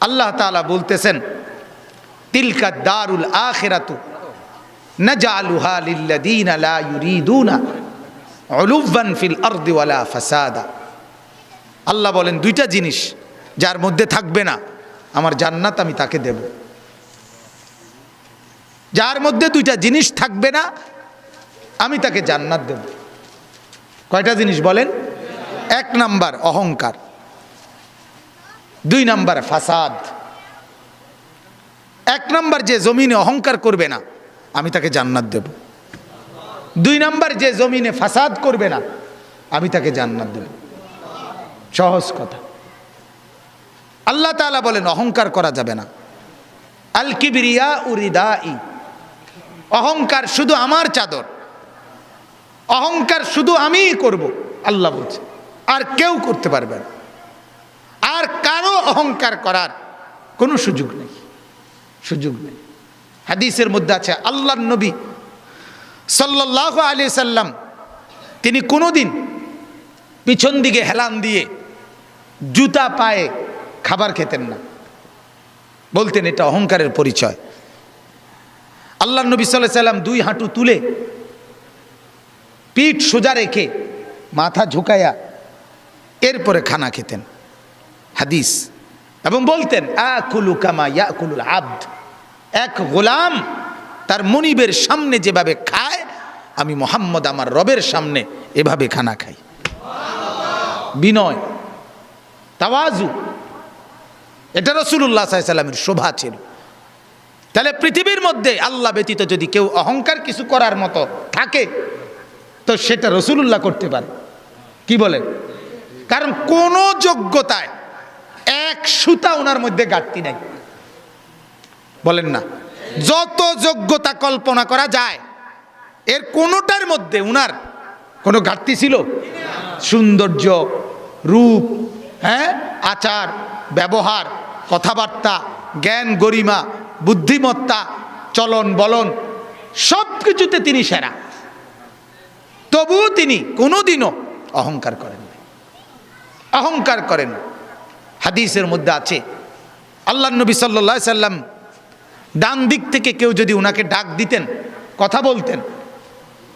আল্লাহ তাআলা বলতেছেন, তিলকা দারুল আখিরাতু নাজআলুহা লিল্লাযীনা লা ইউরিদুনা উলুওয়ান ফিল আরদি ওয়ালা ফাসাদা। আল্লাহ বলেন, দুইটা জিনিস যার মধ্যে থাকবে না আমার জান্নাত আমি তাকে দেব। যার মধ্যে দুইটা জিনিস থাকবে না আমি তাকে জান্নাত দেব। কয়টা জিনিস বলেন? এক নাম্বার অহংকার, দুই নাম্বার ফাসাদ। এক নাম্বার যে জমিনে অহংকার করবে না আমি তাকে জান্নাত দেব। দুই নাম্বার যে জমিনে ফাসাদ করবে না আমি তাকে জান্নাত দেব। সহজ কথা। আল্লাহ তাআলা বলেন অহংকার করা যাবে না। আল কিবরিয়া উরিদাই, অহংকার শুধু আমার চাদর, অহংকার শুধু আমিই করব, আল্লাহ বলছে, আর কেউ করতে পারবে না। আর কারো অহংকার করার কোনো সুযোগ নেই, সুযোগ নেই। হাদিসের মধ্যে আছে আল্লাহর নবী সাল্লাল্লাহু আলাইহি সাল্লাম তিনি কোনোদিন পিছন দিকে হেলান দিয়ে জুতা পায়ে খাবার খেতেন না, বলতেন এটা অহংকারের পরিচয়। আল্লাহর নবী সাল্লাল্লাহু আলাইহি সাল্লাম দুই হাঁটু তুলে পিঠ সোজা রেখে মাথা ঝুঁকায়া এরপরে খানা খেতেন, হাদিস। এবং বলতেন আকুলু কামা ইয়াকুলুল আবদ, এক গোলাম তার মনিবের সামনে যেভাবে খায় আমি মুহাম্মদ আমার রবের সামনে এভাবে খানা খাই। বিনয়, তাওয়াজু, এটা রাসূলুল্লাহ সাল্লাল্লাহু আলাইহি সাল্লামের শোভা ছিল। তাহলে পৃথিবীর মধ্যে আল্লাহ ব্যতীত যদি কেউ অহংকার কিছু করার মতো থাকে তো সেটা রাসূলুল্লাহ করতে পারে। কি বলেন? কারণ কোন যোগ্যতায় এক সুতা ওনার মধ্যে ঘাটতি নাই, বলেন না? যত যোগ্যতা কল্পনা করা যায় এর কোনোটার মধ্যে উনার কোনো ঘাটতি ছিল? সৌন্দর্য, রূপ, আচার ব্যবহার, কথাবার্তা, জ্ঞান গরিমা, বুদ্ধিমত্তা, চলন বলন সব কিছুতে তিনি সেরা। তবুও তিনি কোনোদিনও অহংকার করেন না, অহংকার করেন। হাদিসের মধ্যে আছে আল্লাহর নবী সাল্লাল্লাহু আলাইহি সাল্লাম ডান দিক থেকে কেউ যদি উনাকে ডাক দিতেন, কথা বলতেন,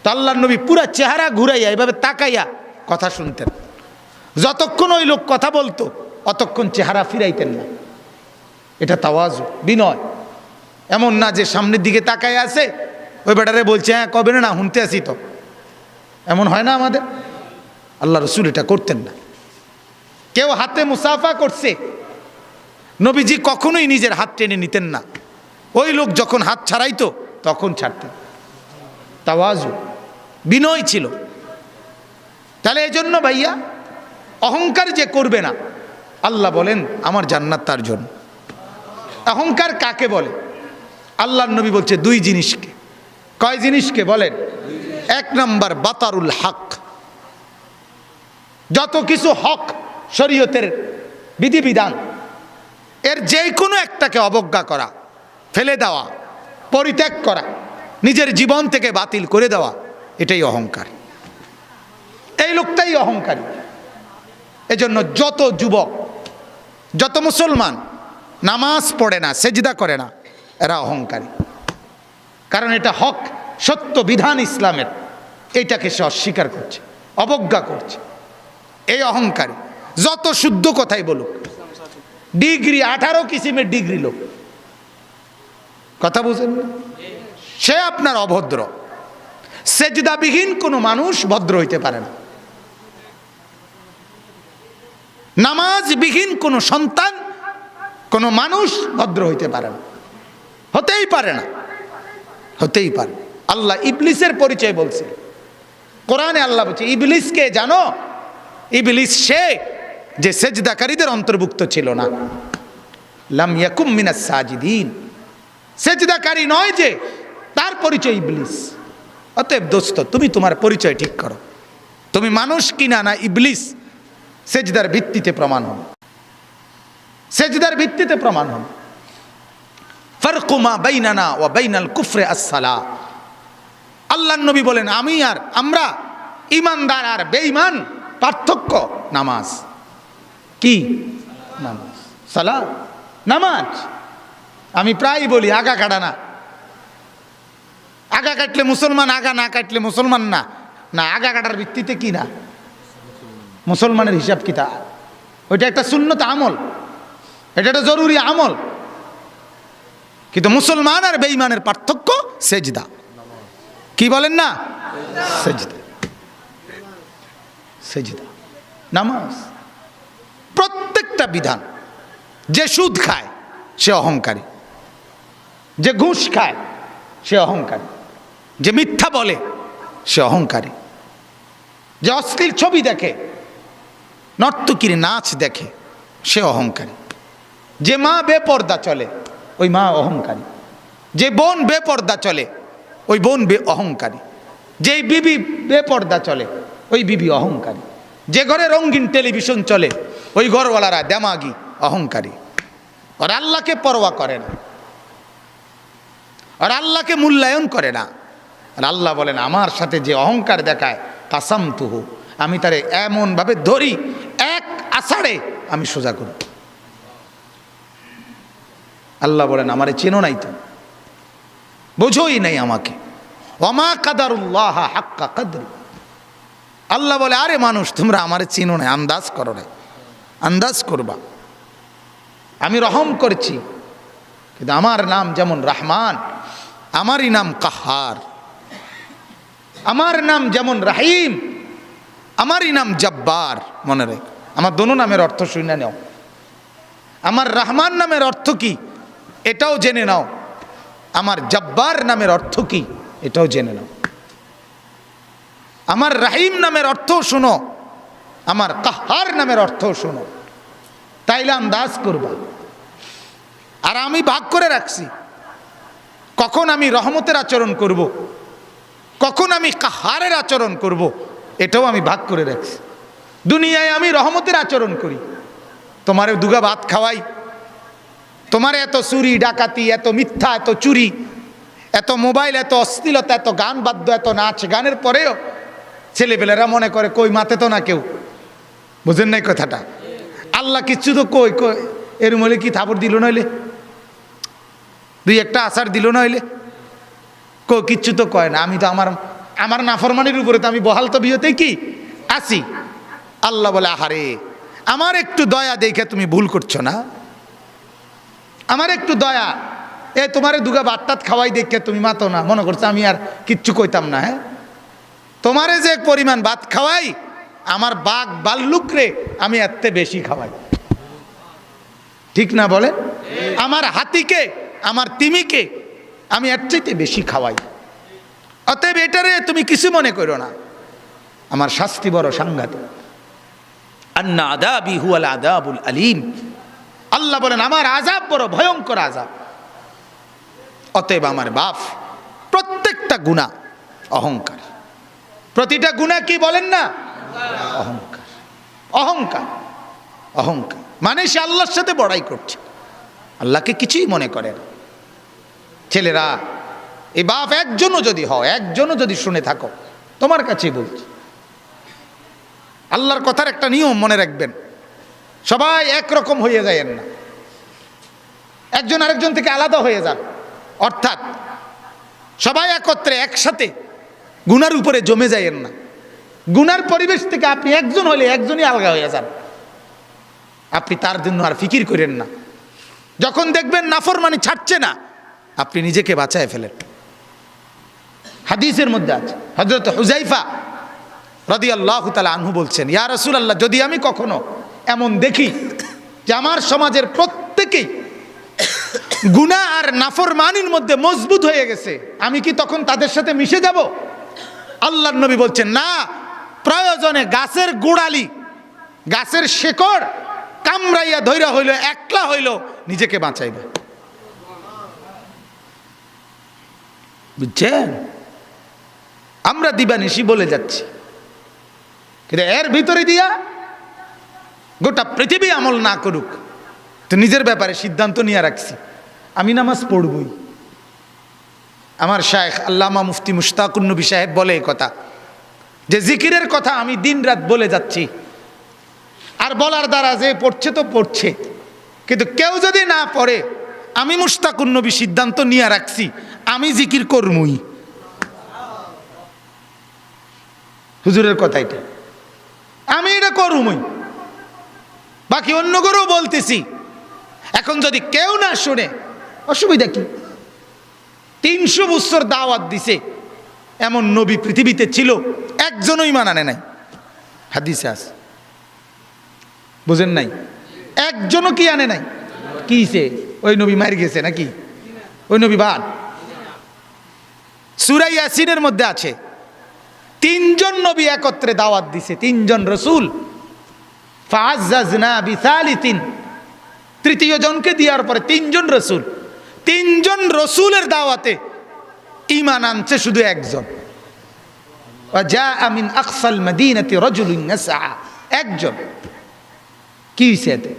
তো আল্লাহর নবী পুরা চেহারা ঘুরাইয়া এভাবে তাকাইয়া কথা শুনতেন। যতক্ষণ ওই লোক কথা বলতো অতক্ষণ চেহারা ফিরাইতেন না। এটা তাওয়াজু, বিনয়। এমন না যে সামনের দিকে তাকাইয়া আছে ওই বেটারে বলছে হ্যাঁ কবে না শুনতে আসি, তো এমন হয় না আমাদের। আল্লাহ রসুল এটা করতেন না। কেউ হাতে মুসাফা করছে, নবীজি কখনোই নিজের হাত টেনে নিতেন না, ওই লোক যখন হাত ছাড়াইতো তখন ছাড়তেন। তাওয়াজু, বিনয় ছিল। তাহলে এই জন্য ভাইয়া অহংকার যে করবে না আল্লাহ বলেন আমার জান্নাত তার জন্য। অহংকার কাকে বলে? আল্লাহর নবী বলছে দুই জিনিসকে। কয় জিনিসকে বলেন? এক নাম্বার বাতারুল হক, যত কিছু হক শরীয়তের বিধিবিধান এর যে কোনো একটাকে অবজ্ঞা করা, ফেলে দেওয়া, পরিত্যাগ করা, নিজের জীবন থেকে বাতিল করে দেওয়া, এটাই অহংকার। এই লোকটাই অহংকারী। এজন্য যত যুবক, যত মুসলমান নামাজ পড়ে না, সেজদা করে না, এরা অহংকারী। কারণ এটা হক, সত্য বিধান ইসলামের, এইটাকে সে অস্বীকার করছে, অবজ্ঞা করছে। এই অহংকারী যত শুদ্ধ কথাই বলুক, ডিগ্রি 18 কিসিমের ডিগ্রি লোক, কথা বুঝেন না, সে আপনার অভদ্র। সেজদাবিহীন কোনো মানুষ ভদ্র হইতে পারে না। নামাজবিহীন কোনো সন্তান, কোনো মানুষ ভদ্র হইতে পারে না, হতেই পারে না, হতেই পারে। আল্লাহ ইবলিসের পরিচয় বলছে কোরআনে। আল্লাহ বলছে ইবলিসকে জানো? ইবলিস সে যে সেজদাকারীদের অন্তর্ভুক্ত ছিল না। লাম ইয়াকুম মিনাস সাজিদিন, সেজদাকারী নয় যে, তার পরিচয় ইবলিস। অতএব দোস্ত, তুমি তোমার পরিচয় ঠিক করো, তুমি মানুষ কিনা না ইবলিস, সেজদার ভিত্তিতে প্রমাণ হন, সেজদার ভিত্তিতে প্রমাণ হন। ফারকু মা বাইনানা ওয়া বাইনাল কুফরি আস-সালাহ। আল্লাহর নবী বলেন আমি আর আমরা, ঈমানদার আর বেঈমান পার্থক্য নামাজ। কি নামাজ? সালাত। নামাজ। আমি প্রায় বলি আগা কাটা না, আগা কাটলে মুসলমান, আগা না কাটলে মুসলমান না। না, আগা কাটার ভিত্তিতে কি না মুসলমানের হিসাব কিতাব। ওইটা একটা সুন্নত আমল, এটা একটা জরুরি আমল। কিন্তু মুসলমান আর বেঈমানের পার্থক্য সেজদা। কি বলেন না? সেজদা, সেজদা, নামাজ। প্রত্যেকটা বিধান। যে সুদ খায় সে অহংকারী, যে ঘুষ খায় সে অহংকারী, যে মিথ্যা বলে সে অহংকারী, যে অশ্লীল ছবি দেখে, নর্তকীর নাচ দেখে সে অহংকারী, যে মা বেপর্দা চলে ওই মা অহংকারী, যে বোন বেপর্দা চলে ওই বোন অহংকারী, যে বিবি বেপর্দা চলে ওই বিবি অহংকারী, যে ঘরে রঙিন টেলিভিশন চলে ওই ঘরওয়ালারা দেমাগি অহংকারী। আর আল্লাহকে পরোয়া করে না, আর আল্লাহকে মূল্যায়ন করে না। আর আল্লাহ বলেন আমার সাথে যে অহংকার দেখায় কাসাম তুহু, আমি তারে এমনভাবে ধরি এক আষাঢ়ে আমি সোজা করি। আল্লাহ বলেন আমারে চেনো নাই, তো বোঝোই নাই আমাকে। ওমা কাদারুল্লাহ হাক্কা কদরি। আল্লাহ বলে আরে মানুষ তোমরা আমারে চিনো না, আন্দাজ করো না, আন্দাজ করবা। আমি রহম করছি, কিন্তু আমার নাম যেমন রহমান, আমারই নাম কাহার। আমার নাম যেমন রাহিম, আমারই নাম জব্বার। মনে রাখ, আমার দোনো নামের অর্থ শুনে নাও। আমার রহমান নামের অর্থ কি এটাও জেনে নাও, আমার জব্বার নামের অর্থ কি এটাও জেনে নাও। আমার রাহিম নামের অর্থও শোনো, আমার কাহার নামের অর্থও শোনো, তাইলে আন্দাজ করবা। আর আমি ভাগ করে রাখছি কখন আমি রহমতের আচরণ করব, কখন আমি কাহারের আচরণ করব, এটাও আমি ভাগ করে রাখছি। দুনিয়ায় আমি রহমতের আচরণ করি, তোমারে দুগা ভাত খাওয়াই, তোমার এত চুরি ডাকাতি, এত মিথ্যা, এত চুরি, এত মোবাইল, এত অশ্লীলতা, এত গান বাদ্য, এত নাচ গানের পরেও ছেলেপেলেরা মনে করে কই মাতে তো না কেউ। বুঝেন নাই কথাটা? আল্লাহ কিচ্ছু তো কই কই এর মলে কি থাপড় দিল নইলে, দুই একটা আচার দিল নইলে, কই কিচ্ছু তো কয় না। আমি তো আমার নাফরমানির উপরে তো আমি বহাল তো বিয়েতেই কি আসি। আল্লাহ বলে আহারে আমার একটু দয়া দেখে তুমি ভুল করছো না, আমার একটু দয়া, এ তোমারে দুগা ভাত খাওয়াই দেখে তুমি মাতো না, মনে করছো আমি আর কিচ্ছু কইতাম না। হ্যাঁ, তোমারে যে পরিমাণ ভাত খাওয়াই আমার বাঘ বাল্লুকরে আমি এত বেশি খাওয়াই, ঠিক না বলে? আমার হাতিকে, আমার তিমিকে আমি এর চাইতে বেশি খাওয়াই। অতএব এটারে তুমি কিছু মনে করো না, আমার শাস্তি বড় সাংঘাতিক। আন্না আযাবি হুয়াল আযাবুল আলীম। আল্লাহ বলেন আমার আযাব বড় ভয়ঙ্কর আযাব। অতএব আমার বাপ প্রত্যেকটা গুনাহ অহংকার, প্রতিটা গুনাহ কি বলেন না? অহংকার, অহংকার, অহংকার। মানে সে আল্লাহর সাথে বড়াই করছে, আল্লাহকে কিছুই মনে করে না। ছেলেরা, এই বাপ একজনও যদি হয়, একজনও যদি শুনে থাকো, তোমার কাছেই বলছি, আল্লাহর কথার একটা নিয়ম মনে রাখবেন, সবাই একরকম হয়ে যায়েন না, একজন আরেকজন থেকে আলাদা হয়ে যান। অর্থাৎ সবাই একত্রে একসাথে গুনার উপরে জমে যায়েন না। গুনার পরিবেশ থেকে আপনি একজন হলে একজনই আলাদা হয়ে যান, আপনি তার জন্য আর ফিকির করেন না। যখন দেখবেন নাফরমানি ছাড়ছে না, আপনি নিজেকে বাঁচায় ফেলেন। হাদিসের মধ্যে আছে, হযরত হুযায়ফা রাদিয়াল্লাহু তাআলা আনহু বলছেন, ইয়া রাসূলুল্লাহ, যদি আমি কখনো এমন দেখি যে আমার সমাজের প্রত্যেকেই গুনাহ আর নাফরমানির মধ্যে মজবুত হয়ে গেছে, আমি কি তখন তাদের সাথে মিশে যাব? আল্লাহর নবী বলছেন, না, প্রয়োজনে গাছের গোড়ালি, গাছের শেকড় কামড়াইয়া ধইরা হইল, একলা হইল, নিজেকে বাঁচাইবে। বুঝছেন? আমরা দিবানিশি বলে যাচ্ছি, কিন্তু এর ভিতরে দিয়া গোটা পৃথিবী আমল না করুক, তো নিজের ব্যাপারে সিদ্ধান্ত নিয়ে রাখছি আমি নামাজ পড়বই। আমার শায়েখ আল্লামা মুফতি মুশতাকুন নবী সাহেব বলে এই কথা, যে জিকিরের কথা আমি দিন রাত বলে যাচ্ছি, আর বলার দ্বারা যে পড়ছে তো পড়ছে, কিন্তু কেউ যদি না পড়ে, আমি মুশতাকুন নবী সিদ্ধান্ত নিয়ে রাখছি আমি জিকির করমুই। হুজুরের কথা এটা, আমি এটা করমুই, বাকি অন্য করেও বলতেছি। এখন যদি কেউ না শুনে অসুবিধা কি? 300 বছর দাওয়াত দিছে, এমন নবী পৃথিবীতে ছিল একজনও ঈমান আনে নাই, হাদিসে আছে, বুঝেন নাই? একজনও কি আনে নাই? কিছে ওই নবী মার গেছে নাকি? ওই নবী বাদ। সূরা ইয়াসিনের মধ্যে আছে 3 জন নবী একত্রে দাওয়াত দিছে, 3 জন রাসূল। ফাআজ্জাজনা বিসালিতিন, তৃতীয় জনকে দেওয়ার পরে 3 জন রাসূল, 3 জন রাসূলের দাওয়াতে ঈমান আনছে শুধু একজন। ওয়াজাআ মিন আকসাল মাদিনাতি রাজুলুন ইয়াসআ, একজন। কি হইছে এতে?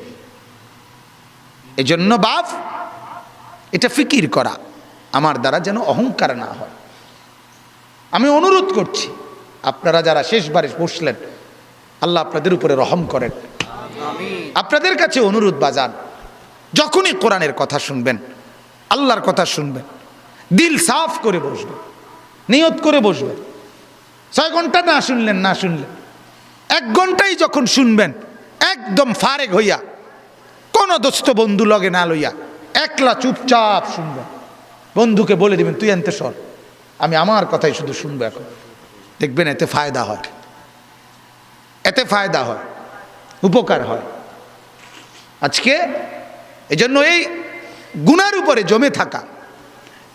এজন্য বাপ, এটা ফিকির করা আমার দ্বারা যেন অহংকার না হয়। আমি অনুরোধ করছি, আপনারা যারা শেষবারে বসলেন, আল্লাহ আপনাদের উপরে রহম করেন। আপনাদের কাছে অনুরোধ বাজান, যখনই কোরআনের কথা শুনবেন, আল্লাহর কথা শুনবেন, দিল সাফ করে বসবেন, নিয়ত করে বসবেন। 6 ঘন্টা না শুনলেন, 1 ঘন্টাই যখন শুনবেন, একদম ফারেক হইয়া, কোনো দোস্ত বন্ধু লগে না লইয়া, একলা চুপচাপ শুনবেন। বন্ধুকে বলে দিবেন, তুই আনতে সর, আমি আমার কথাই শুধু শুনবো। এখন দেখবেন এতে ফায়দা হয়, এতে ফায়দা হয়, উপকার হয়। আজকে এজন্য এই গুনার উপরে জমে থাকা,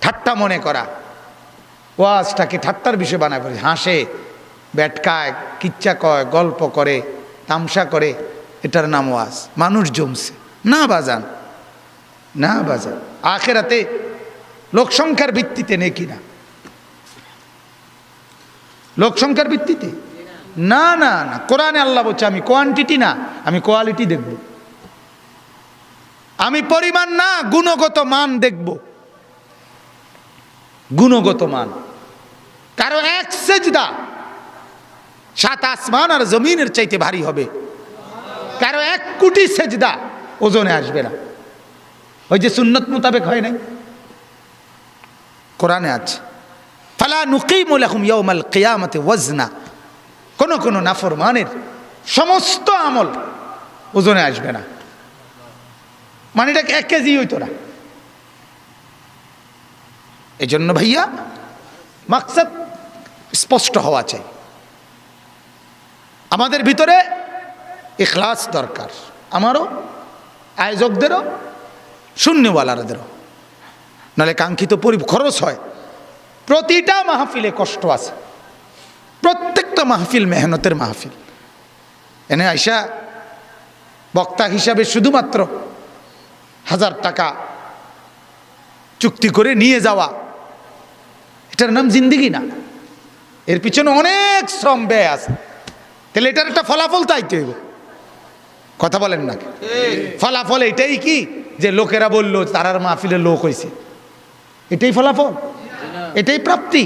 ঠাট্টা মনে করা, ওয়াজটাকে ঠাট্টার বিষয় বানায় ফেলে, হাসে, ব্যাটকায়, কিচ্ছা কয়, গল্প করে, তামসা করে, এটার নাম ওয়াজ। মানুষ জমছে না বাজান, না বাজান। আখেরাতে লোকসংখ্যার ভিত্তিতে নেকি না, লোকসংখ্যার ভিত্তিতে না, না না। কোরআনে আল্লাহ বলছে আমি কোয়ান্টিটি না, আমি কোয়ালিটি দেখব। আমি পরিমাণ না, গুণগত মান দেখব, গুণগত মান। কারো 1 সেজদা 7 আসমান আর জমিনের চাইতে ভারী হবে, কারো 1 কোটি সেজদা ওজনে আসবে না। ওই যে সুন্নত মোতাবেক হয় নাই, কোরআনে আছে, ফালা নুকিমু লাহুম ইয়াউমাল কিয়ামাতি ওয়াজনা। কোন কোন নাফরমানের সমস্ত আমল ওজনে আসবে না, মানে এটা 1 কেজি হইতো না। এই জন্য ভাইয়া মাকসাদ স্পষ্ট হওয়া চাই। আমাদের ভিতরে ইখলাস দরকার, আমারও, আয়োজকদেরও, শূন্যওয়ালাদেরও, নাহলে কাঙ্ক্ষিত খরচ হয়। প্রতিটা মাহফিলে কষ্ট আছে, প্রত্যেকটা মাহফিল মেহনতের মাহফিল। এনে আইসা বক্তা হিসাবে শুধুমাত্র 1000 টাকা চুক্তি করে নিয়ে যাওয়া, এটার নাম জিন্দিগি না। এর পিছনে অনেক শ্রম ব্যয় আছে, তাহলে এটার একটা ফলাফল চাইতে হইব। কথা বলেন না? ফলাফল এটাই কি যে লোকেরা বললো তারার মাহফিলে লোক হয়েছে, এটাই ফলাফল? এটাই প্রাপ্তি?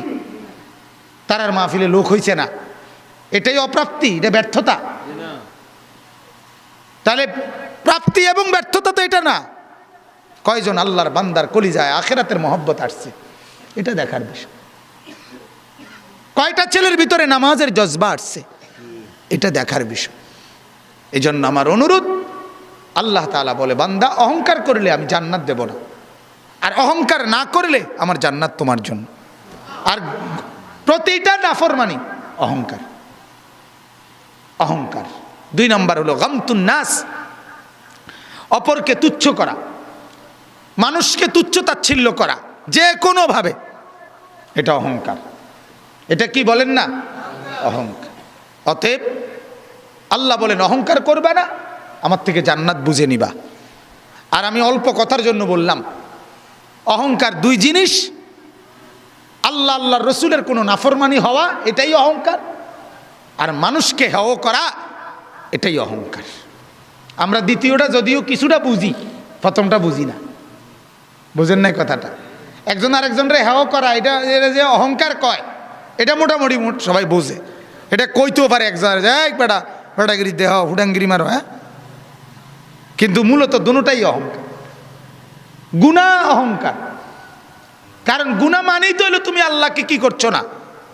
তারার মাহফিলে লোক হয়েছে না, এটাই অপ্রাপ্তি? এটা ব্যর্থতা? তাহলে প্রাপ্তি এবং ব্যর্থতা তো এটা না। কয়জন আল্লাহর বান্দার কলিজায় আখিরাতের মহব্বত আসছে, এটা দেখার বিষয়। কয়টা ছেলের ভিতরে নামাজের জজবা আসছে, এটা দেখার বিষয়। এই জন্য আমার অনুরোধ, আল্লাহ তাআলা বলে বান্দা অহংকার করলে আমি জান্নাত দেব না, আর অহংকার না করলে আমার জান্নাত তোমার জন্য। আর প্রতিটা নাফরমানি অহংকার, অহংকার। 2 নম্বর হলো গামতুন নাস, অপরকে তুচ্ছ করা, মানুষকে তুচ্ছ তাচ্ছিল্য করা যে কোনোভাবে, এটা অহংকার। এটা কি বলেন না? অহংকার। অতএব আল্লাহ বলেন অহংকার করবে না, আমার থেকে জান্নাত বুঝে নিবা। আর আমি অল্প কথার জন্য বললাম, অহংকার 2 জিনিস। আল্লাহ আল্লাহর রসুলের কোনো নাফরমানি হওয়া, এটাই অহংকার। আর মানুষকে হেয় করা, এটাই অহংকার। আমরা দ্বিতীয়টা যদিও কিছুটা বুঝি, প্রথমটা বুঝি না। বুঝেন নাই কথাটা? একজন আরেকজনরে হেয় করা, এটা যে অহংকার কয়, এটা মোটামুটি সবাই বোঝে। এটা কইতেও পারে একজন, বেটা বেটাগিরি দেহ হুডাঙ্গিরি মারো, হ্যাঁ কিন্তু মূলত দুটোটাই অহংকার। গুনাহ অহংকার, কারণ গুনাহ মানেই তো হলো তুমি আল্লাহকে কি করছো না,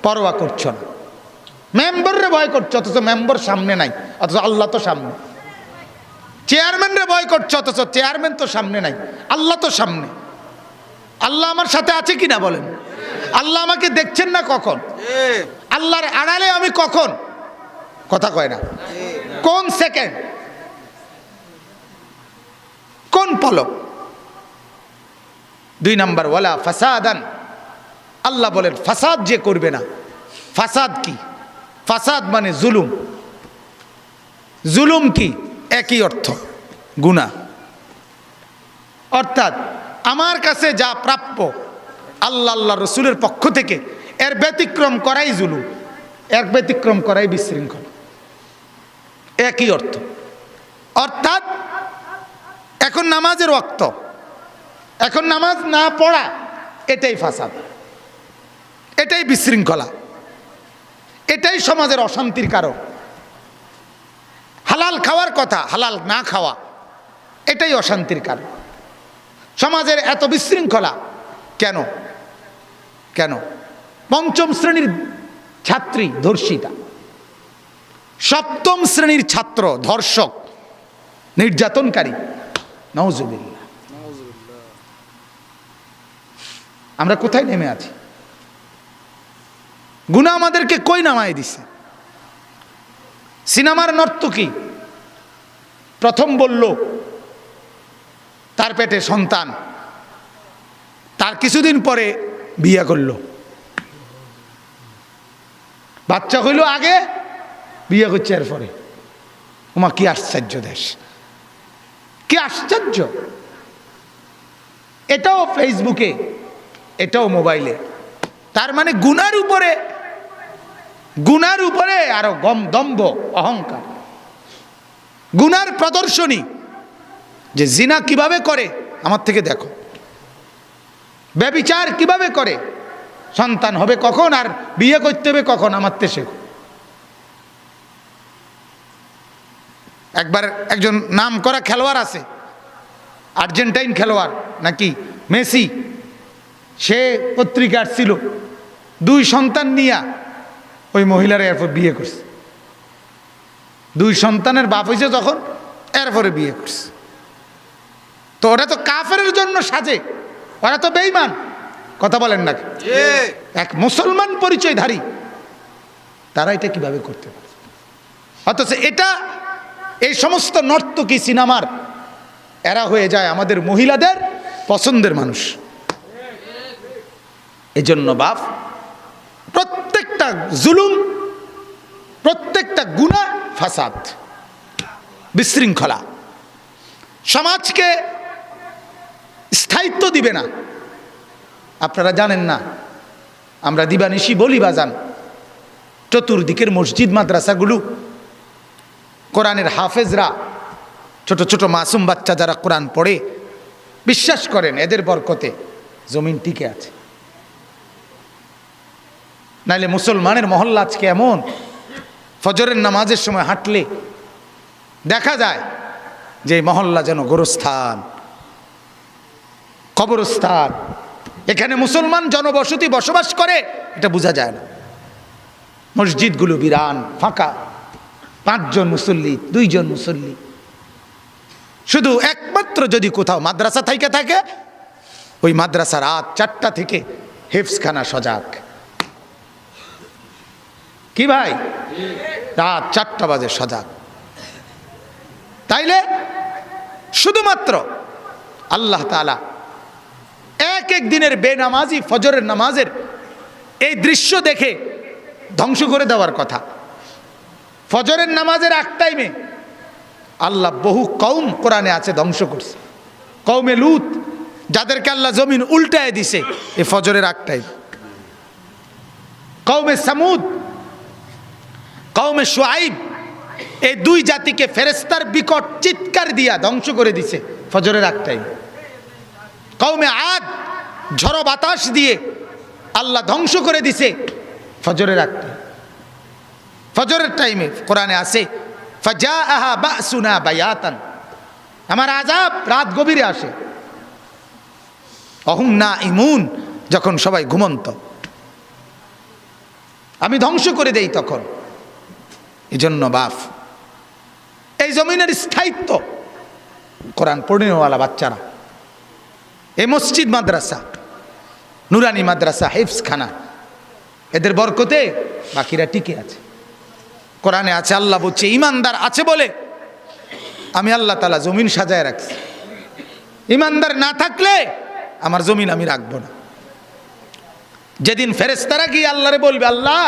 পরোয়া করছো না। মেম্বাররে ভয় করছো অথচ মেম্বার সামনে নাই, অথচ আল্লাহ তো সামনে। চেয়ারম্যানরে ভয় করছো অথচ চেয়ারম্যান তো সামনে নাই, আল্লাহ তো সামনে। আল্লাহ আমার সাথে আছে কিনা বলেন? আল্লাহ আমাকে দেখছেন না কখন? আল্লাহর আড়ালে আমি কখন? কথা কয় না। কোন সেকেন্ড, কোন পলক? 2 নাম্বার, ওয়ালা ফাসাদান। আল্লাহ বলেন ফাসাদ যে করবে না। ফাসাদ কি? ফাসাদ মানে জুলুম। জুলুম কি? একই অর্থ, গুনাহ। অর্থাৎ আমার কাছে যা প্রাপ্য আল্লাহ আল্লাহ রসুলের পক্ষ থেকে, এর ব্যতিক্রম করাই জুলুম, এর ব্যতিক্রম করাই বিশৃঙ্খল। একই অর্থ। অর্থাৎ এখন নামাজের ওয়াক্ত, এখন নামাজ না পড়া, এটাই ফাসাদ, এটাই বিশৃঙ্খলা, এটাই সমাজের অশান্তির কারণ। হালাল খাওয়ার কথা, হালাল না খাওয়া, এটাই অশান্তির কারণ। সমাজের এত বিশৃঙ্খলা কেন? কেন? 5ম শ্রেণীর ছাত্রী ধর্ষিতা, 7ম শ্রেণীর ছাত্র ধর্ষক, নির্যাতনকারী। নাউজুবিল্লাহ। আমরা কোথায় নেমে আছি? গুনাহ আমাদেরকে কই নামায় দিছে? সিনেমার নর্তকী প্রথম বলল তার পেটে সন্তান, তার কিছুদিন পরে বিয়ে করল, বাচ্চা হইল আগে, বিয়ে করছে এরপরে। ওমা কি আশ্চর্য দেশ, কি আশ্চর্য! এটাও ফেসবুকে, এটাও মোবাইলে। তার মানে গুনার উপরে আরো দম্ভ, অহংকার, গুনার প্রদর্শনী। যে জিনা কিভাবে করে আমার থেকে দেখো, ব্যভিচার কিভাবে করে, সন্তান হবে কখন আর বিয়ে করতে হবে কখন আমার তে শেখো। একবার একজন নাম করা খেলোয়াড় আছে, আর্জেন্টাইন খেলোয়াড় নাকি মেসি, সে পত্রিকা ছিল 2 সন্তান নিয়ে ওই মহিলার এরপর বিয়ে করছে। 2 সন্তানের বাপ হয়েছে যখন, এরপরে বিয়ে করছে। তো ওরা তো কাফেরের জন্য সাজে, ওরা তো বেঈমান। কথা বলেন না? এক মুসলমান পরিচয়ধারী তারা এটা কিভাবে করতে পারে? অথচ এটা এই সমস্ত নর্তকী সিনেমার এরা হয়ে যায় আমাদের মহিলাদের পছন্দের মানুষ। এজন্য বাপ, প্রত্যেকটা জুলুম, প্রত্যেকটা গুনাহ ফাসাদ, বিশৃঙ্খলা, সমাজকে স্থায়িত্ব দিবে না। আপনারা জানেন না, আমরা দিবানিশি বলি বাজান, চতুর্দিকের মসজিদ মাদ্রাসাগুলো কোরআনের হাফেজরা, ছোট ছোট মাসুম বাচ্চা যারা কোরআন পড়ে, বিশ্বাস করেন এদের বরকতে জমিন টিকে আছে। নাইলে মুসলমানের মহল্লা আজকে এমন, ফজরের নামাজের সময় হাঁটলে দেখা যায় যে মহল্লা যেন গোরস্থান, কবরস্থান। এখানে মুসলমান জনবসতি বসবাস করে এটা বোঝা যায় না। মসজিদগুলো বিরান, ফাঁকা, 5 জন মুসল্লি, 2 জন মুসল্লি। শুধু একমাত্র যদি কোথাও মাদ্রাসা থাকে, ওই মাদ্রাসা রাত 4টা থেকে হেফজখানা সজাগ। কি ভাই? রাত 4টা বাজে সজাগ। তাইলে শুধুমাত্র আল্লাহ তাআলা এক দিনের বেনামাজি ফজরের নামাজের এই দৃশ্য দেখে ধ্বংস করে দেওয়ার কথা। ফজরের নামাজের আগ টাইমে আল্লাহ বহু কওম কোরআনে আছে ধ্বংস করছে। কওমে লূত, যাদেরকে আল্লাহ জমিন উল্টায় দিছে এই ফজরের আগ টাইমে। কওমে সামুদ, কওমে শুআইব, এই 2 জাতিকে ফেরেশতার বিকট চিৎকার দিয়া ধ্বংস করে দিছে ফজরের আগ টাইমে। কওমে আদ, ঝড়ো বাতাস দিয়ে আল্লাহ ধ্বংস করে দিছে ফজরের আগ টাইমে। ফজরের টাইমে কোরআনে আছে ফাজাআহা বাসুনা বায়াতান, আমার আযাব রাত গভীরে আসে। অহুম না ইমুন, যখন সবাই ঘুমন্ত, আমি ধ্বংস করে দেই তখন। এই জন্য বাপ, এই জমিনের স্থায়িত্ব কোরআন পড়নেওয়ালা বাচ্চারা, এই মসজিদ মাদ্রাসা, নুরানি মাদ্রাসা, হিফজখানা, এদের বরকতে বাকিরা টিকে আছে। কোরআনে আছে, আল্লাহ বলছে ইমানদার আছে বলে আমি আল্লাহ তাআলা জমিন সাজায় রাখছি। ইমানদার না থাকলে আমার জমিন আমি রাখবো না। যেদিন ফেরেশতারা গিয়ে আল্লাহরে বলবে, আল্লাহ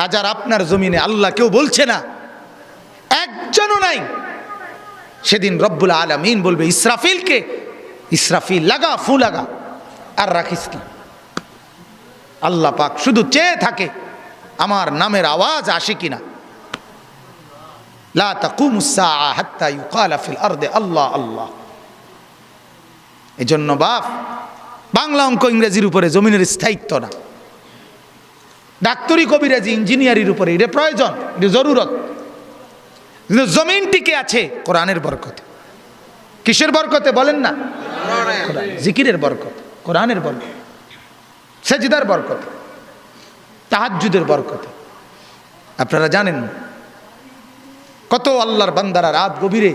আজ আর আপনার জমিনে আল্লাহ কেউ বলছে না, একজনও নাই, সেদিন রব্বুল আলামিন বলবে ইসরাফিলকে, ইসরাফিল লাগা, ফু লাগা, আর রাখিস না। আল্লাহ পাক শুধু চেয়ে থাকে আমার নামের আওয়াজ আসে কিনা। লা তাকুমুস সাআ হাত্তা ইউকালা ফিল আরদি আল্লাহ আল্লাহ। এজন্য বাপ, বাংলা অঙ্ক ইংরেজির উপরে জমিনের স্থায়িত্ব না। ডাক্তারি, কবিরাজি, ইঞ্জিনিয়ারির উপরে এটা প্রয়োজন, এটা জরুরত। কিন্তু জমিন টিকে আছে কোরআনের বরকতে। কিসের বরকতে বলেন না? জিকিরের বরকত, কোরআনের বরকত, সেজদার বরকত, তাহাজ্জুদের বরকত। আপনারা জানেন কত আল্লাহর বান্দারা রাত গভীরে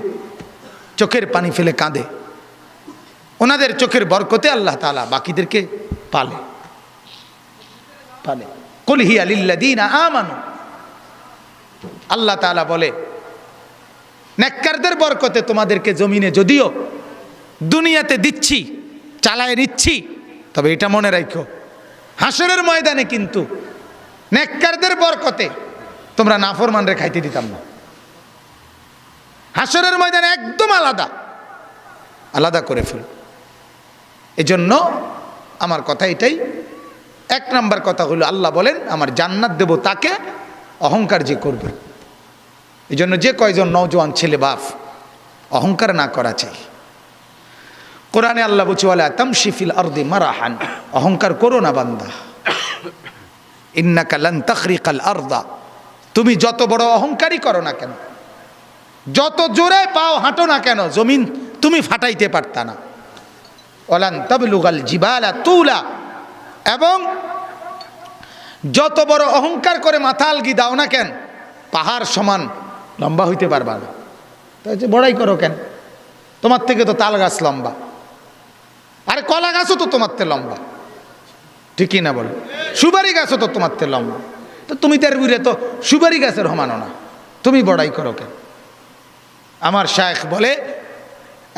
চোখের পানি ফেলে কাঁদে। ওনাদের চোখের বরকতে আল্লাহ তাআলা বাকিদেরকে পালে পালে। কুল হিয়া লিল্লাযীনা আমানু, আল্লাহ তাআলা বলে নেককারদের বরকতে তোমাদেরকে জমিনে যদিও দুনিয়াতে দিচ্ছি, চালায় নিচ্ছি, তবে এটা মনে রাখো হাসরের ময়দানে কিন্তু নেককারদের বরকতে তোমরা নাফরমানরে খাইতে দিতাম না। হাসরের ময়দানে একদম আলাদা আলাদা করে ফেল। এজন্য আমার কথা এটাই, এক নাম্বার কথা হলো আল্লাহ বলেন আমার জান্নাত দেব তাকে অহংকার যে করবে। এই জন্য যে কয়জন নওজোয়ান ছেলে বাপ অহংকার না করা চাই। কোরআনে আল্লাহ বলছে ওয়ালা তামশি ফিল আরদি মারাহান, অহংকার করো না বান্দা। ইন্নাকা লান তাখরিকাল আরদা, তুমি যত বড় অহংকারই করো না কেন, যত জোরে পাও হাঁটো না কেন, জমিন তুমি ফাটাইতে পারতা না। ওয়ালান তাবলুগাল জিবালা তুলা, এবং যত বড় অহংকার করে মাথা আলগি দাও না কেন, পাহাড় সমান লম্বা হইতে পারবা না। তাই যে বড়াই করো কেন, তোমার থেকে তো তাল গাছ লম্বা, আরে কলা গাছও তো তোমার থেকে লম্বা, ঠিকই না বলো? সুপারি গাছও তো তোমার থেকে লম্বা, তো তুমি তার বুড়ে তো সুপারি গাছের সমানও না, তুমি বড়াই করো কেন? আমার শায়েখ বলে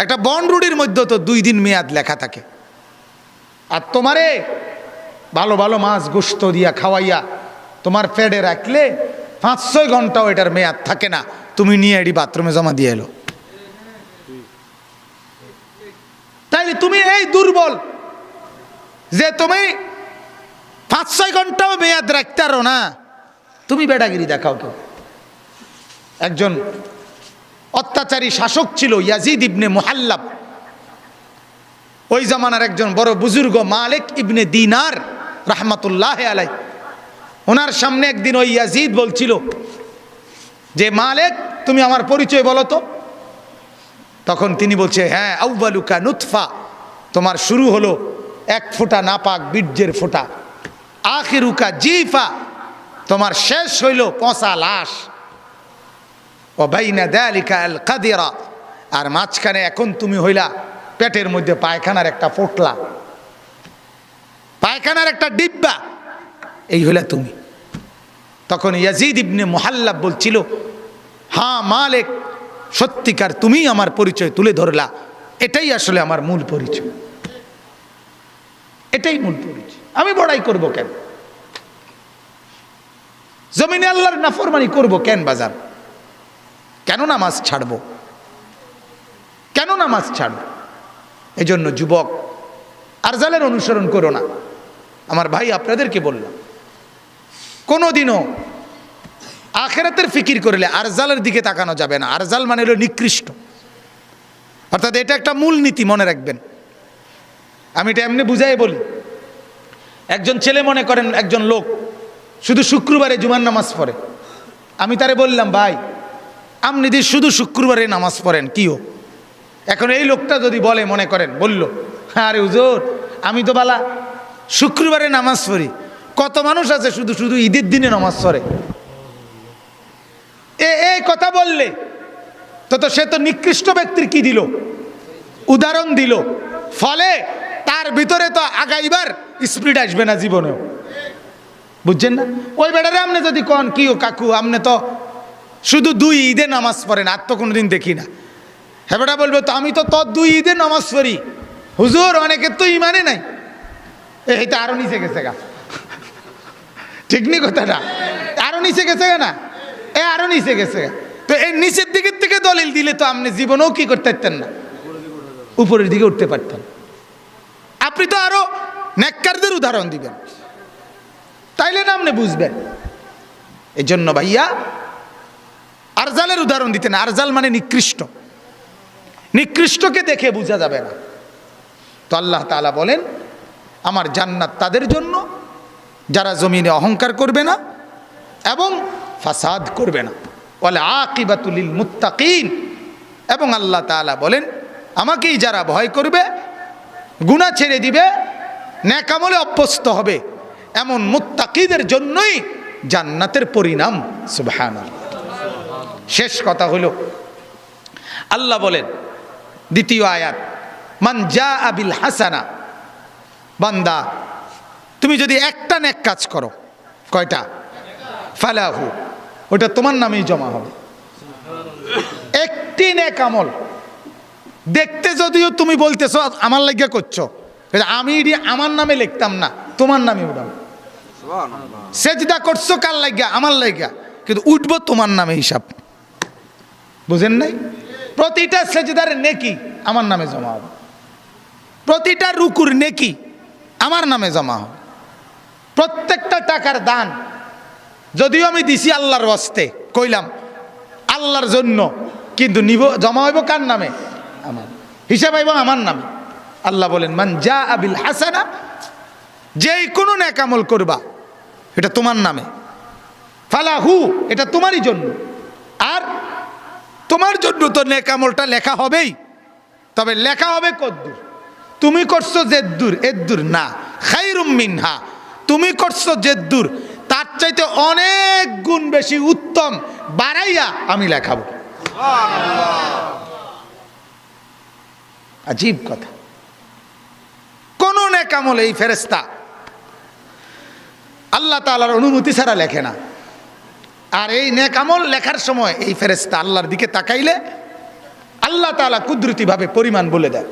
একটা বনরুডির মধ্যে তো 2 দিন মেয়াদ লেখা থাকে, আর তোমারে ভালো ভালো মাছ গোশত দিয়া খাওয়াইয়া তোমার পেটে রাখলে 5-6 ঘন্টাও এটার মেয়াদ থাকে না, তুমি নিয়ে এটি বাথরুমে জমা দিয়ে এলো। তাইলে তুমি এই দুর্বল যে তুমি 5-6 ঘন্টাও মেয়াদ রাখতে পারো না, তুমি বেড়াগিরি দেখাও কেউ। একজন অত্যাচারী শাসক ছিল ইয়াজিদ ইবনে মুহাল্লাব, ওই জামানার একজন বড় বুজুর্গ মালিক ইবনে দিনার রাহমাতুল্লাহ আলাই। ওনার সামনে একদিন ওই ইয়াজিদ বলছিল যে মালিক তুমি আমার পরিচয় বলো তো। তখন তিনি বলছে হ্যাঁ, আউয়ালুকা নুতফা, তোমার শুরু হলো 1 ফোঁটা নাপাক বীর্যের ফোঁটা, আখিরুকা জিফা, তোমার শেষ হইল পচা লাশ, ও বাইনা যালিকা আল কাদিরা, আর মাঝখানে এখন তুমি হইলা পেটের মধ্যে পায়খানার একটা পোটলা, পায়খানার একটা ডিব্বা, এই হইলা তুমি। তখন ইয়াজিদ ইবনে মুহাল্লাব বলছিল হ্যাঁ মালিক, সত্যিকার তুমি আমার পরিচয় তুলে ধরলা, এটাই আসলে আমার মূল পরিচয়, এটাই মূল পরিচয়। আমি বড়াই করব কেন, জমিনে আল্লাহর নাফরমানি করব কেন, বাজার কেন নামাজ ছাড়বো, কেন নামাজ ছাড়বো? এই জন্য যুবক আরজালের অনুসরণ করো না। আমার ভাই আপনাদেরকে বললাম, কোনোদিনও আখেরাতের ফিকির করলে আরজালের দিকে তাকানো যাবে না। আরজাল মানে হলো নিকৃষ্ট, অর্থাৎ এটা একটা মূল নীতি, মনে রাখবেন। আমি এটা এমনি বুঝাই বলি, একজন ছেলে মনে করেন একজন লোক শুধু শুক্রবারে জুমার নামাজ পড়ে, আমি তারে বললাম ভাই আপনি যদি শুধু শুক্রবারে নামাজ পড়েন কিও, এখন এই লোকটা যদি বলে, মনে করেন বলল, আরে হুজুর আমি তো বালা শুক্রবারে নামাজ পড়ি, কত মানুষ আছে শুধু শুধু ঈদের দিনে নামাজ পড়ে, এই কথা বললে তো সে তো নিকৃষ্ট ব্যক্তির কি দিল, উদাহরণ দিল। ফলে তার ভিতরে তো আগাইবার স্পিরিট আসবে না জীবনেও, বুঝছেন না? ওই বেটারে আপনি যদি কন কি ও কাকু আপনি তো শুধু 2 ঈদে নামাজ পড়েন, আর তো কোনোদিন দেখি না, হ্যাঁ বেটা বলবে তো আমি তো 2 ঈদে নামাজ পড়ি হুজুর, অনেকের তো ইমানে নাই, এই তো আরো নিচে গেছে গা, ঠিক নি কথাটা? আরো নিচে গেছে না, আরো নিচে গেছে। তো এই নিচের দিকের থেকে দলিল দিলে তো আপনি জীবনেও কি করতে পারতেন না, উপরের দিকে উঠতে পারতেন। আপনি তো আরো নেককারদের উদাহরণ দিবেন, তাইলে না আপনি বুঝবেন। এই জন্য ভাইয়া আরজালের উদাহরণ দিতেন। আরজাল মানে নিকৃষ্ট, নিকৃষ্টকে দেখে বোঝা যাবে না। তো আল্লাহ তাআলা বলেন আমার জান্নাত তাদের জন্য যারা জমিনে অহংকার করবে না এবং ফাসাদ করবে না, ওয়াল আকিবাতু লিল মুত্তাকিন। এবং আল্লাহ তাআলা বলেন আমাকেই যারা ভয় করবে, গুনাহ ছেড়ে দিবে, নেক আমলে অভ্যস্ত হবে, এমন মুত্তাকিদের জন্যই জান্নাতের পরিণাম। সুবহানাল্লাহ। শেষ কথা হলো আল্লাহ বলেন দ্বিতীয় আয়াত, মান জাআ বিল হাসানা, বান্দা তুমি যদি একটা নেক কাজ করো, কয়টা? ফালাহু, ওটা তোমার নামেই জমা হবে। একটি নেক আমল দেখতে যদিও তুমি বলতেছো আমার লাগিয়া করছো, আমি আমার নামে লিখতাম না, তোমার নামে উঠাবো। সেজদা করছো কার লাগিয়া? আমার লাগিয়া, কিন্তু উঠবো তোমার নামে হিসাব, বুঝেন নাই? প্রতিটা সেজদার নেকি আমার নামে জমা হবে, প্রতিটা রুকুর নেকি আমার নামে জমা হবে, প্রত্যেকটা টাকার দান যদিও আমি দিছি আল্লাহর ওয়াস্তে, কইলাম আল্লাহর জন্য, কিন্তু নিব জমা হইব কার নামে? আমার, হিসাব হইব আমার নামে। আল্লাহ বলেন মান জাআ বিল হাসানা, যেই কোনো নেক আমল করবা এটা তোমার নামে, ফালাহু, এটা তোমারই জন্য। আর তোমার জন্য তো নেক আমলটা লেখা হবেই, তবে লেখা হবে কদ্দুর? তুমি করছো জেদ্দুর, এদ্দুর না, খায়রুম মিনহা, তুমি করছো জেদ্দুর, তার চাইতে অনেক গুণ বেশি উত্তম বাড়াইয়া আমি লেখাবো। আজীব কথা। কোন নেক আমল এই ফেরেশতা আল্লাহ তাআলার অনুমতি ছাড়া লেখে না। আর এই নেক আমল লেখার সময় এই ফেরেশতা আল্লাহর দিকে তাকাইলে আল্লাহ তাআলা কুদরতিভাবে পরিমাণ বলে দেয়,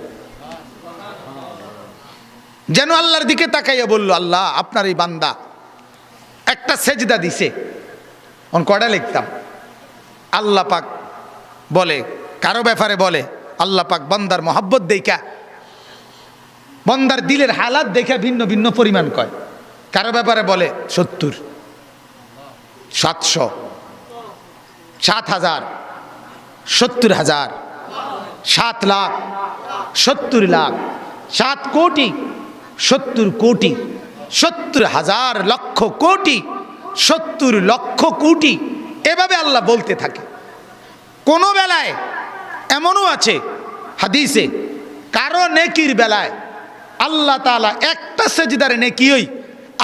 যেন আল্লাহর দিকে তাকাইয়া বলল আল্লাহ আপনার এই বান্দা একটা সেজদা দিছে, অন কয়টা লিখতাম? আল্লাহ পাক বলে কারো ব্যাপারে বলে আল্লাহ পাক বান্দার মহব্বত দেখা, বান্দার দিলের হালাত দেখা ভিন্ন ভিন্ন পরিমাণ কয়। কারো ব্যাপারে বলে 70, 700, 7,000, 70,000, 7 লাখ, 70 লাখ, 7 কোটি, 70 কোটি, 70,000 লক্ষ কোটি, 70 লক্ষ কোটি, এভাবে আল্লাহ বলতে থাকে। কোন বেলায় এমনও আছে হাদিসে, কারো নেকির বেলায় আল্লাহ তাআলা একটা সেজদার নেকিই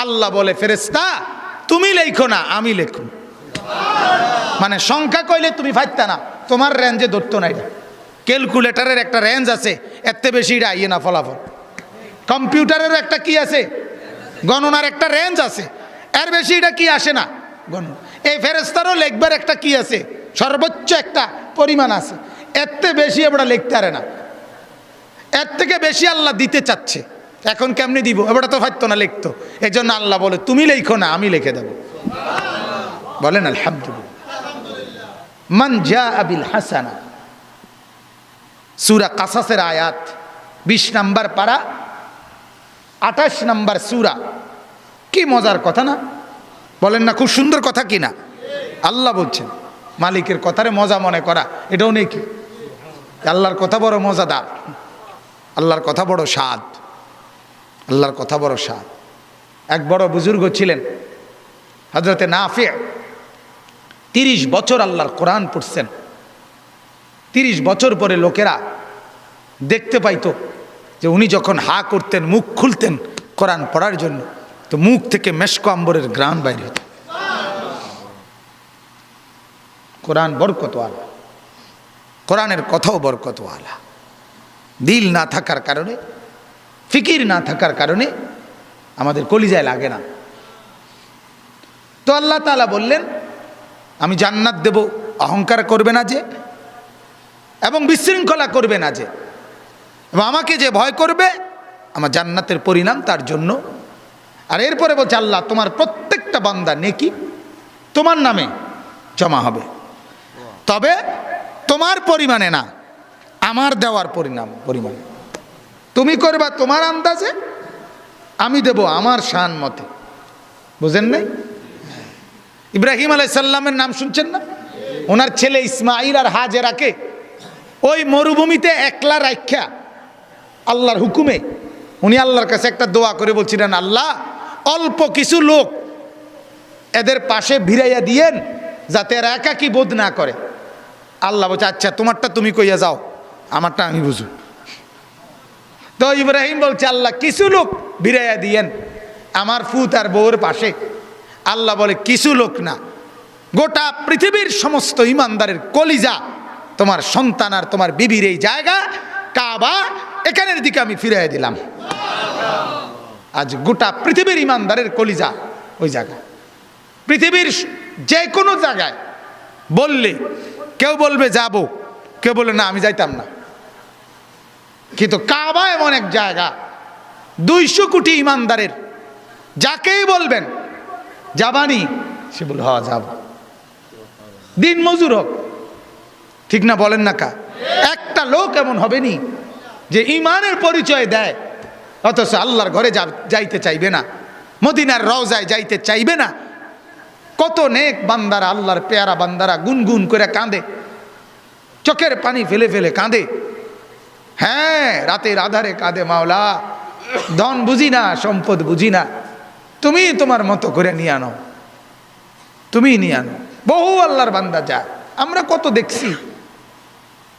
আল্লাহ বলে ফেরেশতা তুমি লেখো না, আমি লেখো। মানে সংখ্যা কইলে তুমি ফাইতা না, তোমার রেঞ্জে ধরতো না। এটা ক্যালকুলেটরের একটা রেঞ্জ আছে, এত বেশি এটা আইয়ে না ফলাফল। কম্পিউটারের একটা কি আছে, গণনার একটা রেঞ্জ আছে, এর বেশি এটা কি আসে না গণনা। এই ফেরেশতারও লেখবার একটা কি আছে, সর্বোচ্চ একটা পরিমাণ আছে, এত বেশি এবারে লিখতে পারে না। এর থেকে বেশি আল্লাহ দিতে চাচ্ছে, এখন কেমনি দিব? এবারে তো ফাইতো না লিখতো, এই জন্য আল্লাহ বলে তুমি লেখো না, আমি লিখে দেব। বলেন আলহামদুলিল্লাহ। মান জাআ বিল হাসানা, সূরা কাসাসের আয়াত 20 নম্বর পারা 28 নম্বর সূরা। কি মজার কথা না? বলেন না খুব সুন্দর কথা কি না? আল্লাহ বলছেন মালিকের কথারে মজা মনে করা এটাও নেই কি? আল্লাহর কথা বড় মজাদার, আল্লাহর কথা বড় স্বাদ, আল্লাহর কথা বড় স্বাদ। এক বড় বুজুর্গ ছিলেন হযরতে নাফি, 30 বছর আল্লাহর কোরআন পড়ছেন। 30 বছর পরে লোকেরা দেখতে পাইতো যে উনি যখন হা করতেন, মুখ খুলতেন কোরআন পড়ার জন্য, তো মুখ থেকে মেশক আম্বরের ঘ্রাণ বাইরে হতো। কোরআন বরকতওয়ালা, কোরআনের কথাও বরকতওয়ালা। দিল না থাকার কারণে, ফিকির না থাকার কারণে আমাদের কলিজায় লাগে না। তো আল্লাহ তাআলা বললেন আমি জান্নাত দেব, অহংকার করবে না যে, এবং বিশৃঙ্খলা করবে না যে, এবং আমাকে যে ভয় করবে আমার জান্নাতের পরিণাম তার জন্য। আর এরপরে বলছে আল্লাহ তোমার প্রত্যেকটা বান্দা নেকি তোমার নামে জমা হবে, তবে তোমার পরিমাণে না, আমার দেওয়ার পরিমাণে। তুমি করবা তোমার আন্দাজে, আমি দেব আমার শান মতে। বুঝেন নাই? ইব্রাহিম আলাইহিস সালামের নাম শুনছেন না? ওনার ছেলে ইসমাইল আর হাজেরাকে ওই মরুভূমিতে একলা রাখা আল্লাহর হুকুমে উনি আল্লাহর কাছে একটা দোয়া করে বলছিলেন, আল্লাহ অল্প কিছু লোক এদের পাশে ভিড়াইয়া দিয়েন যাতে এরা একাকী বোধ না করে। আল্লাহ বলছে আচ্ছা তোমারটা তুমি কইয়া যাও, আমারটা আমি বুঝু। তো ইব্রাহিম বলছে আল্লাহ কিছু লোক ভিড়াইয়া দিয়েন আমার ফুত আর বউর পাশে। আল্লাহ বলে কিছু লোক না, গোটা পৃথিবীর সমস্ত ইমানদারের কলিজা তোমার সন্তান আর তোমার বিবির এই জায়গা কাবা, এখানের দিকে আমি ফিরাইয়া দিলাম। আজ গোটা পৃথিবীর ইমানদারের কলিজা ওই জায়গা। পৃথিবীর যে কোনো জায়গায় বললে কেউ বলবে যাব, কেউ বলবে না আমি যাইতাম না। কিন্তু কাবা এমন এক জায়গা 200 কোটি ইমানদারের, যাকেই বলবেন যাবানি, সে বলে হ্যাঁ যাব, দিন মজুর হোক। ঠিক না বলেন না কা? একটা লোক এমন হবে নি যে ইমানের পরিচয় দেয় অথচ আল্লাহর ঘরে যাইতে চাইবে না, মদিনার রওজায় যাইতে চাইবে না। কত নেক বান্দারা, আল্লাহর পেয়ারা বান্দারা গুনগুন করে কাঁদে, চোখের পানি ফেলে ফেলে কাঁদে। হ্যাঁ, রাতের আধারে কাঁদে, মাওলা ধন বুঝি না, সম্পদ বুঝি না, তুমি তোমার মতো করে নিয়ে আনো, তুমি নিয়ে আনো। বহু আল্লাহর বান্দা যায়, আমরা কত দেখছি।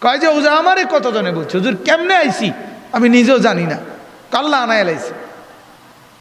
কয় যে হুজুর আমারে কতজনে বলছে, হুজুর কেমনে আইছি আমি নিজেও জানি না, আল্লাহ আনায় লাইছি।